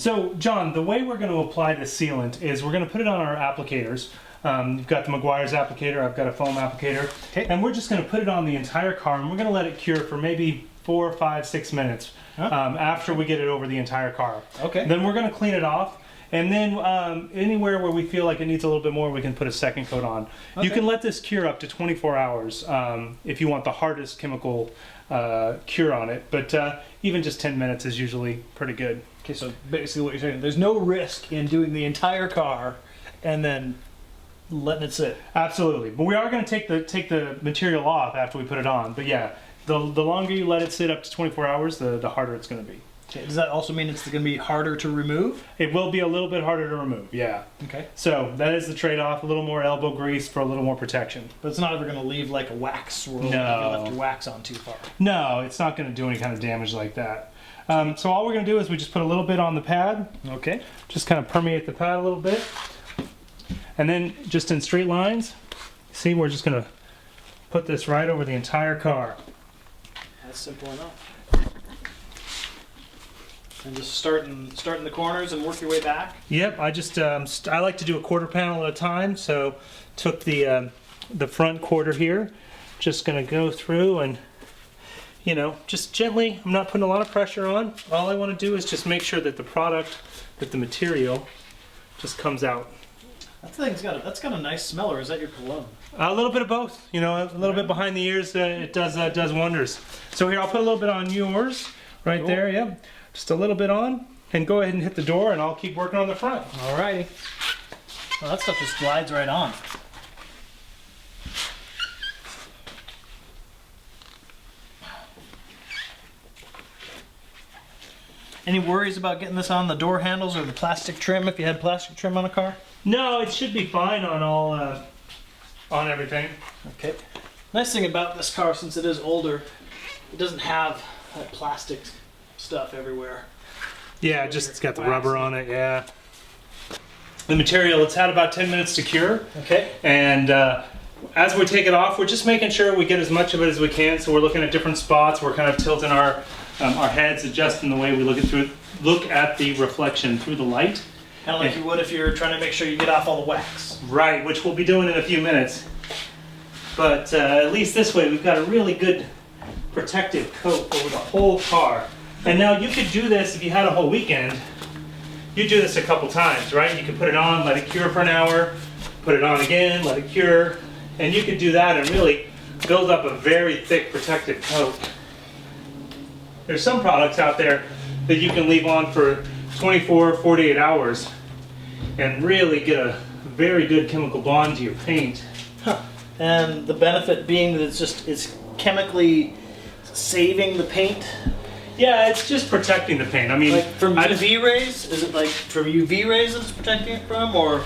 So, John, the way we're going to apply this sealant is we're going to put it on our applicators. You've got the Meguiars applicator, I've got a foam applicator, and we're just going to put it on the entire car, and we're going to let it cure for maybe 4, 5, 6 minutes after we get it over the entire car. Okay. Then we're going to clean it off, and then anywhere where we feel like it needs a little bit more, we can put a second coat on. Okay. You can let this cure up to 24 hours if you want the hardest chemical cure on it, but even just 10 minutes is usually pretty good. Okay, so basically what you're saying, there's no risk in doing the entire car and then letting it sit. Absolutely, but we are going to take the material off after we put it on. But yeah, the longer you let it sit, up to 24 hours, the harder it's going to be. Okay, does that also mean it's going to be harder to remove? It will be a little bit harder to remove, yeah. Okay. So that is the trade-off, a little more elbow grease for a little more protection. But it's not ever going to leave like a wax swirl if you left your wax on too far. No, it's not going to do any kind of damage like that. So all we're going to do is we just put a little bit on the pad. Okay. Just kind of permeate the pad a little bit. And then just in straight lines, see, we're just going to put this right over the entire car. That's simple enough. And just start in the corners and work your way back? Yep, I just I like to do a quarter panel at a time, so took the front quarter here, just going to go through and, you know, just gently. I'm not putting a lot of pressure on. All I want to do is just make sure that the product, that the material just comes out. That thing's that's got a nice smell, or is that your cologne? A little bit of both, you know, a little bit behind the ears. It does wonders. So here, I'll put a little bit on yours, right cool. There. Yep, just a little bit on, and go ahead and hit the door, and I'll keep working on the front. Alrighty. Well, that stuff just glides right on. Any worries about getting this on the door handles or the plastic trim if you had plastic trim on a car? No, it should be fine on all, on everything. Okay. Nice thing about this car, since it is older, it doesn't have that plastic stuff everywhere. Yeah, it's got the rubber on it, yeah. The material, it's had about 10 minutes to cure. Okay. And as we take it off, we're just making sure we get as much of it as we can. So we're looking at different spots. We're kind of tilting our heads, adjusting the way we look at the reflection through the light. Kind of like you would if you're trying to make sure you get off all the wax. Right, which we'll be doing in a few minutes. But at least this way, we've got a really good protective coat over the whole car. And now you could do this if you had a whole weekend. You do this a couple times, right? You could put it on, let it cure for an hour, put it on again, let it cure, and you could do that and really build up a very thick protective coat. There's some products out there that you can leave on for 24, 48 hours and really get a very good chemical bond to your paint. Huh. And the benefit being that it's chemically saving the paint? Yeah, it's just protecting the paint. I mean, like from UV rays? Is it like from UV rays it's protecting it from, or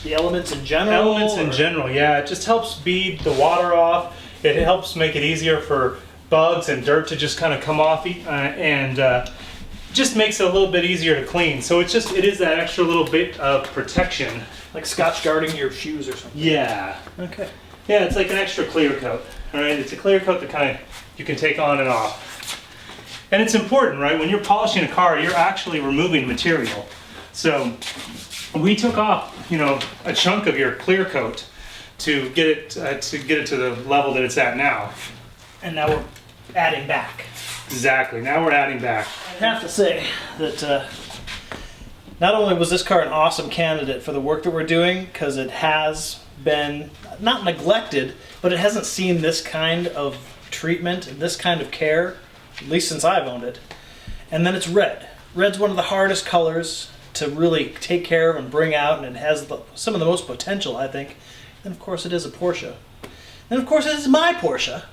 the elements in general? Elements in general, yeah. It just helps bead the water off. It helps make it easier for bugs and dirt to just kind of come off, and just makes it a little bit easier to clean. So it is that extra little bit of protection. Like Scotch guarding your shoes or something? Yeah. Okay. Yeah, it's like an extra clear coat. All right, it's a clear coat that kind of you can take on and off. And it's important, right? When you're polishing a car, you're actually removing material. So we took off, you know, a chunk of your clear coat to get it to the level that it's at now. And now we're adding back. Exactly. Now we're adding back. I have to say that not only was this car an awesome candidate for the work that we're doing, because it has been not neglected, but it hasn't seen this kind of treatment and this kind of care, at least since I've owned it. And then it's red. Red's one of the hardest colors to really take care of and bring out, and it has some of the most potential, I think. And of course it is a Porsche. And of course it is my Porsche.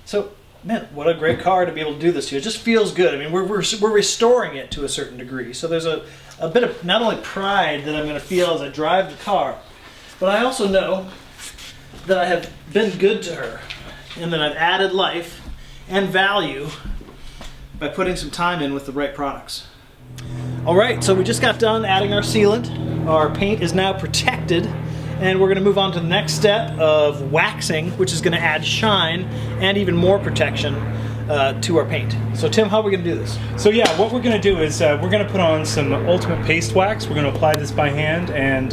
So, man, what a great car to be able to do this to. It just feels good. I mean, we're restoring it to a certain degree. So there's a bit of not only pride that I'm going to feel as I drive the car, but I also know that I have been good to her and that I've added life and value by putting some time in with the right products. All right, so we just got done adding our sealant. Our paint is now protected, and we're going to move on to the next step of waxing, which is going to add shine and even more protection to our paint. So Tim, how are we going to do this? So yeah, what we're going to do is we're going to put on some Ultimate Paste Wax. We're going to apply this by hand and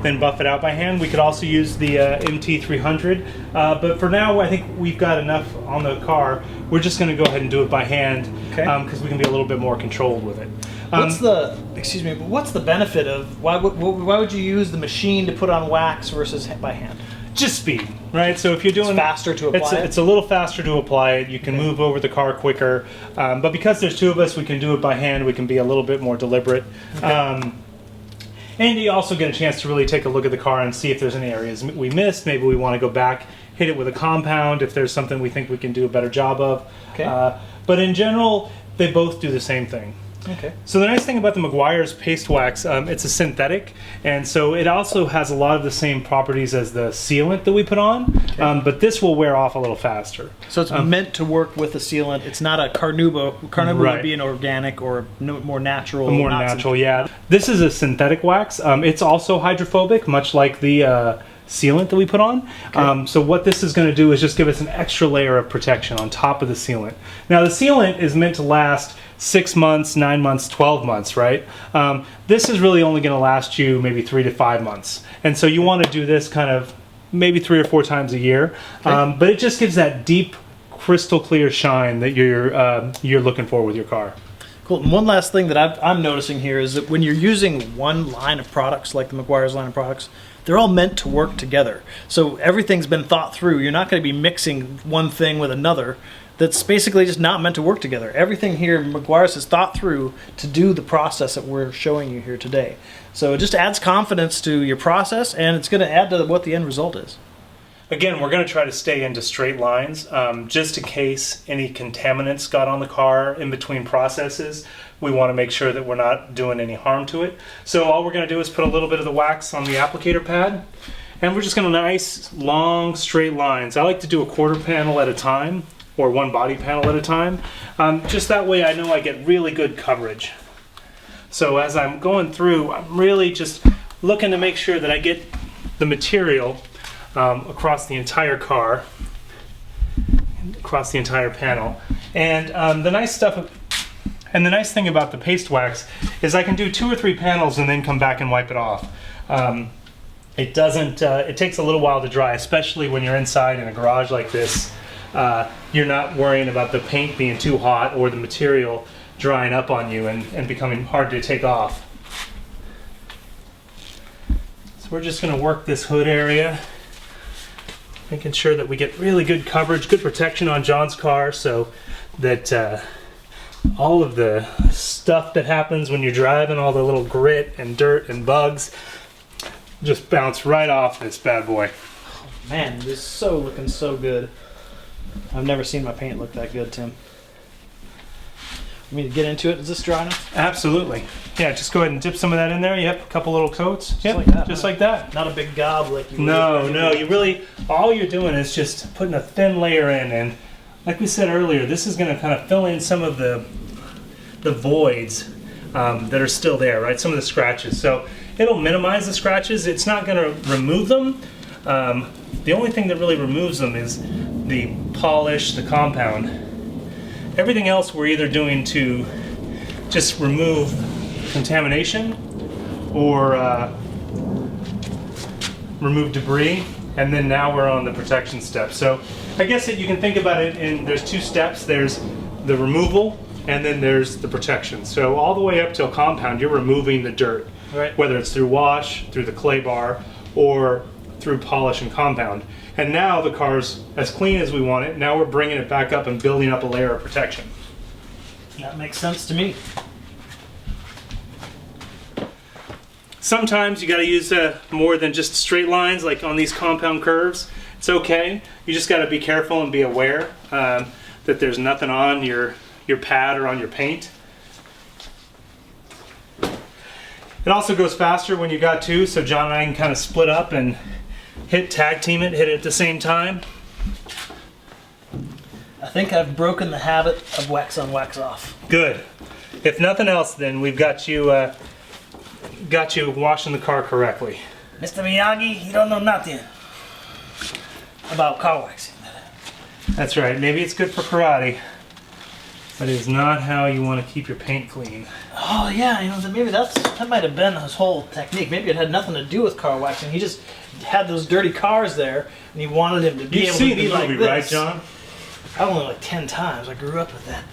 then buff it out by hand. We could also use the MT300, but for now I think we've got enough on the car. We're just going to go ahead and do it by hand because we can be a little bit more controlled with it. What's the benefit of why would you use the machine to put on wax versus by hand? Just speed, right? So if you're doing it's faster to apply it's a little faster to apply it. You can move over the car quicker, but because there's two of us, we can do it by hand. We can be a little bit more deliberate. And you also get a chance to really take a look at the car and see if there's any areas we missed. Maybe we want to go back, hit it with a compound if there's something we think we can do a better job of. But in general, they both do the same thing. Okay. So the nice thing about the Meguiars Paste Wax, it's a synthetic, and so it also has a lot of the same properties as the sealant that we put on, but this will wear off a little faster. So it's meant to work with a sealant. It's not a carnauba. Carnauba would be an organic or more natural. More natural, yeah. This is a synthetic wax. It's also hydrophobic, much like the sealant that we put on. So what this is going to do is just give us an extra layer of protection on top of the sealant. Now the sealant is meant to last 6 months, 9 months, 12 months, right? This is really only going to last you maybe 3 to 5 months. And so you want to do this kind of maybe 3 or 4 times a year. But it just gives that deep, crystal clear shine that you're looking for with your car. Cool. And one last thing that I'm noticing here is that when you're using one line of products, like the Meguiars line of products, they're all meant to work together. So everything's been thought through. You're not going to be mixing one thing with another. That's basically just not meant to work together. Everything here, Meguiars has thought through to do the process that we're showing you here today. So it just adds confidence to your process, and it's going to add to what the end result is. Again, we're going to try to stay into straight lines, just in case any contaminants got on the car in between processes. We want to make sure that we're not doing any harm to it. So all we're going to do is put a little bit of the wax on the applicator pad, and we're just going to nice, long, straight lines. I like to do a quarter panel at a time, or one body panel at a time. Just that way I know I get really good coverage. So as I'm going through, I'm really just looking to make sure that I get the material across the entire car, across the entire panel. And the nice thing about the paste wax is I can do 2 or 3 panels and then come back and wipe it off. It takes a little while to dry, especially when you're inside in a garage like this. You're not worrying about the paint being too hot or the material drying up on you and becoming hard to take off. So we're just going to work this hood area, making sure that we get really good coverage, good protection on John's car, so that all of the stuff that happens when you're driving, all the little grit and dirt and bugs, just bounce right off this bad boy. Oh, man, this is looking so good. I've never seen my paint look that good, Tim. You mean to get into it? Is this dry enough? Absolutely. Yeah, just go ahead and dip some of that in there. Yep, a couple little coats. Just like that. Not a big gob like you. No. You really, all you're doing is just putting a thin layer in, and like we said earlier, this is going to kind of fill in some of the voids that are still there, right? Some of the scratches. So it'll minimize the scratches. It's not going to remove them. The only thing that really removes them is the polish, the compound. Everything else we're either doing to just remove contamination or remove debris, and then now we're on the protection step. So I guess that you can think about it in, there's 2 steps. There's the removal and then there's the protection. So all the way up to a compound, you're removing the dirt, whether it's through wash, through the clay bar, or through polish and compound. And now the car's as clean as we want it. Now we're bringing it back up and building up a layer of protection. That makes sense to me. Sometimes you got to use more than just straight lines, like on these compound curves. It's okay. You just got to be careful and be aware that there's nothing on your pad or on your paint. It also goes faster when you got 2, so John and I can kind of split up and tag team it, hit it at the same time. I think I've broken the habit of wax on, wax off. Good. If nothing else, then we've got you washing the car correctly. Mr. Miyagi, you don't know nothing about car waxing. That's right. Maybe it's good for karate. That is not how you want to keep your paint clean. Oh yeah, you know, maybe that might have been his whole technique. Maybe it had nothing to do with car waxing. He just had those dirty cars there, and he wanted him to be You've able seen to be the like movie, this. right, John? I only like 10 times. I grew up with that.